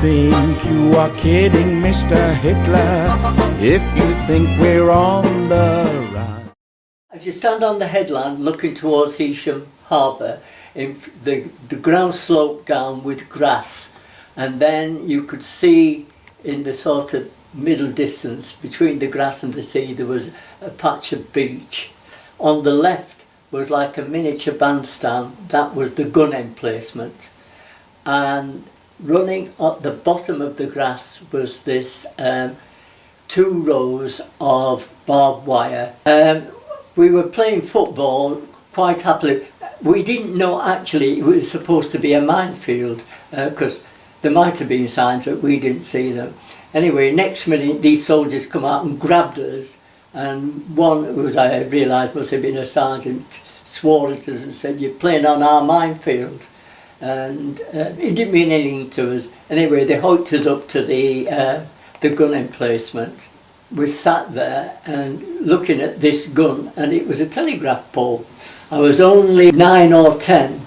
think you are kidding, Mr. Hitler, if you think we're on the run. As you stand on the headland looking towards Heysham Harbour, the ground sloped down with grass, and then you could see in the sort of middle distance between the grass and the sea there was a patch of beach. On the left was like a miniature bandstand, that was the gun emplacement, and running at the bottom of the grass was this 2 rows of barbed wire. We were playing football quite happily. We didn't know actually it was supposed to be a minefield, because there might have been signs but we didn't see them. Anyway, next minute these soldiers come out and grabbed us, and one who I realised must have been a sergeant swore at us and said, "You're playing on our minefield." And it didn't mean anything to us. Anyway, they hooked us up to the gun emplacement. We sat there and looking at this gun, and it was a telegraph pole. I was only 9 or 10,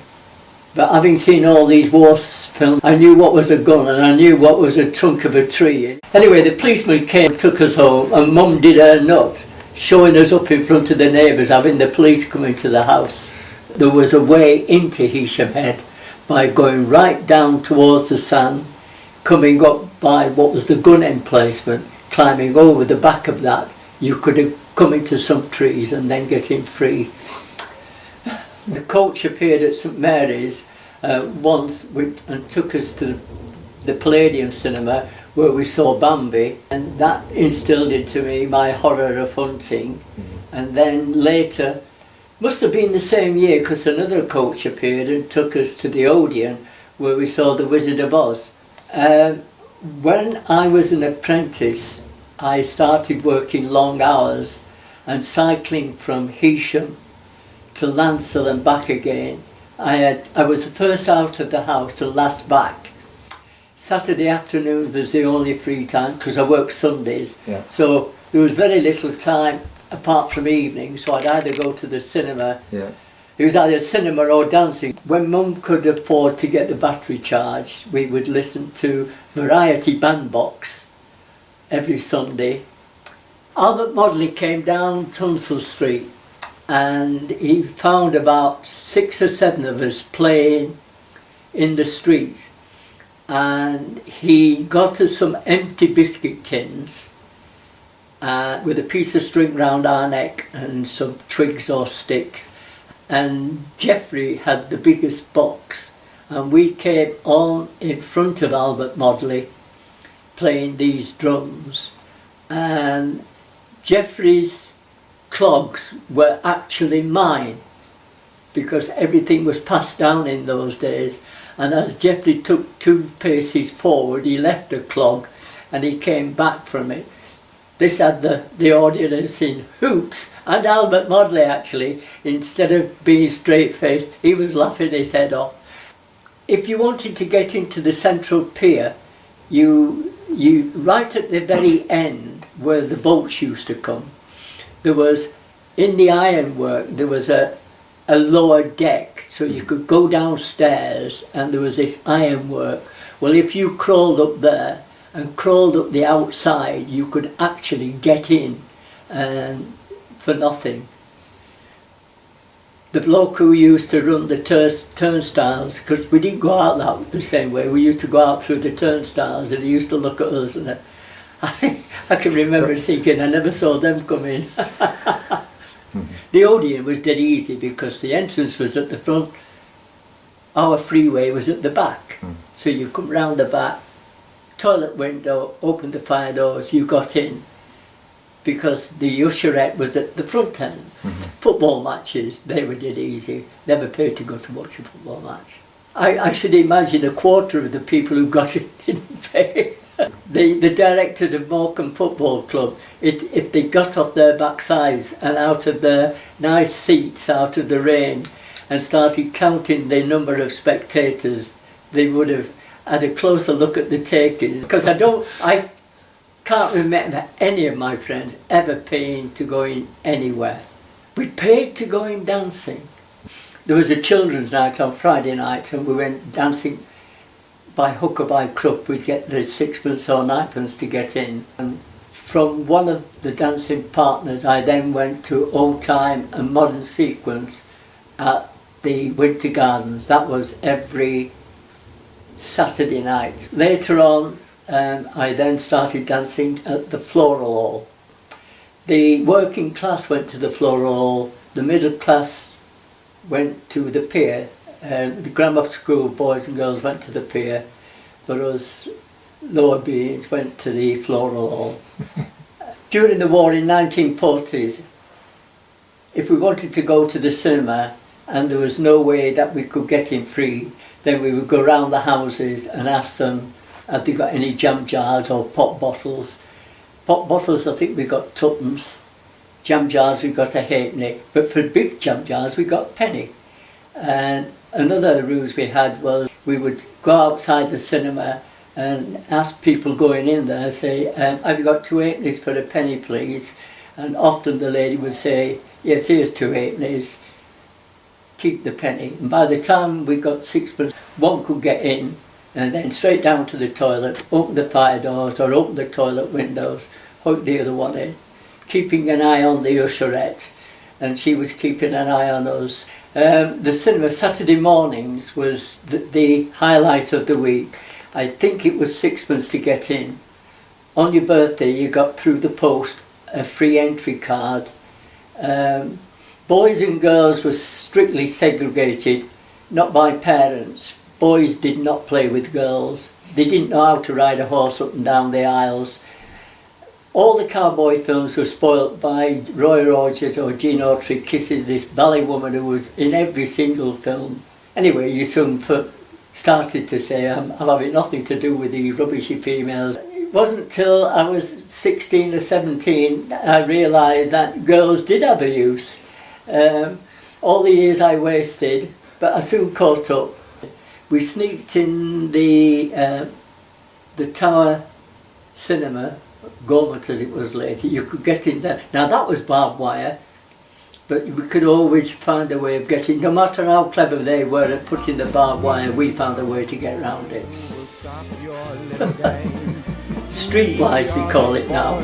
but having seen all these war films, I knew what was a gun and I knew what was a trunk of a tree. Anyway, the policeman came and took us home, and Mum did her nut, showing us up in front of the neighbours, having the police come into the house. There was a way into Heysham Head by going right down towards the sand, coming up by what was the gun emplacement, climbing over the back of that. You could have come into some trees and then get in free. The coach appeared at St Mary's once and took us to the Palladium cinema where we saw Bambi, and that instilled into me my horror of hunting. And then later, must have been the same year, because another coach appeared and took us to the Odeon where we saw The Wizard of Oz. When I was an apprentice, I started working long hours and cycling from Heysham to Lancel and back again. I was the first out of the house and last back. Saturday afternoon was the only free time because I worked Sundays, so there was very little time apart from evenings, so I'd either go to the cinema. It was either cinema or dancing. When Mum could afford to get the battery charged, we would listen to Variety Bandbox every Sunday. Albert Modley came down Tunstall Street and he found about 6 or 7 of us playing in the street, and he got us some empty biscuit tins with a piece of string round our neck and some twigs or sticks. And Geoffrey had the biggest box, and we came on in front of Albert Modley playing these drums, and Geoffrey's clogs were actually mine because everything was passed down in those days. And as Geoffrey took 2 paces forward, he left a clog and he came back from it. This had the audience in hoots, and Albert Modley actually, instead of being straight-faced, he was laughing his head off. If you wanted to get into the central pier, you right at the very end where the boats used to come, there was, in the ironwork, there was a lower deck, so you could go downstairs and there was this ironwork. Well, if you crawled up there and crawled up the outside, you could actually get in for nothing. The bloke who used to run the turnstiles, because we didn't go out that the same way, we used to go out through the turnstiles, and he used to look at us, and I can remember thinking I never saw them come in. The Odeon was dead easy because the entrance was at the front, our freeway was at the back, so you come round the back, toilet window, opened the fire doors, you got in, because the usherette was at the front end. Football matches, they were dead easy, never paid to go to watch a football match. I should imagine a quarter of the people who got it didn't pay. The directors of Morecambe Football Club, if they got off their backsides and out of their nice seats, out of the rain, and started counting the number of spectators, they would have had a closer look at the taking. Because I can't remember any of my friends ever paying to go in anywhere. We paid to go in dancing. There was a children's night on Friday night and we went dancing by hook or by crook we'd get the sixpence or ninepence to get in. And from one of the dancing partners I then went to Old Time and Modern Sequence at the Winter Gardens. That was every Saturday night. Later on I then started dancing at the Floral Hall. The working class went to the Floral Hall, the middle class went to the pier, the grammar school boys and girls went to the pier, but us lower beings went to the Floral Hall. During the war in 1940s, if we wanted to go to the cinema and there was no way that we could get in free, then we would go round the houses and ask them, have they got any jam jars or pop bottles? Pop bottles, I think we got tuppence. Jam jars, we got a halfpenny. But for big jam jars, we got penny. And another ruse we had was we would go outside the cinema and ask people going in there, say, have you got 2 halfpennies for a penny, please? And often the lady would say, yes, here's 2 halfpennies. Keep the penny. And by the time we got sixpence, one could get in and then straight down to the toilet, open the fire doors or open the toilet windows, hook the other one in, keeping an eye on the usherette, and she was keeping an eye on us. The cinema Saturday mornings was the highlight of the week. I think it was sixpence to get in. On your birthday you got through the post a free entry card. Boys and girls were strictly segregated, not by parents. Boys did not play with girls. They didn't know how to ride a horse up and down the aisles. All the cowboy films were spoilt by Roy Rogers or Gene Autry kissing this ballet woman who was in every single film. Anyway, you soon started to say, I'm having nothing to do with these rubbishy females. It wasn't till I was 16 or 17 I realised that girls did have a use. All the years I wasted, but I soon caught up. We sneaked in the Tower Cinema, Gormott as it was later. You could get in there. Now that was barbed wire, but we could always find a way of getting, no matter how clever they were at putting the barbed wire, we found a way to get around it. Streetwise, we call it now.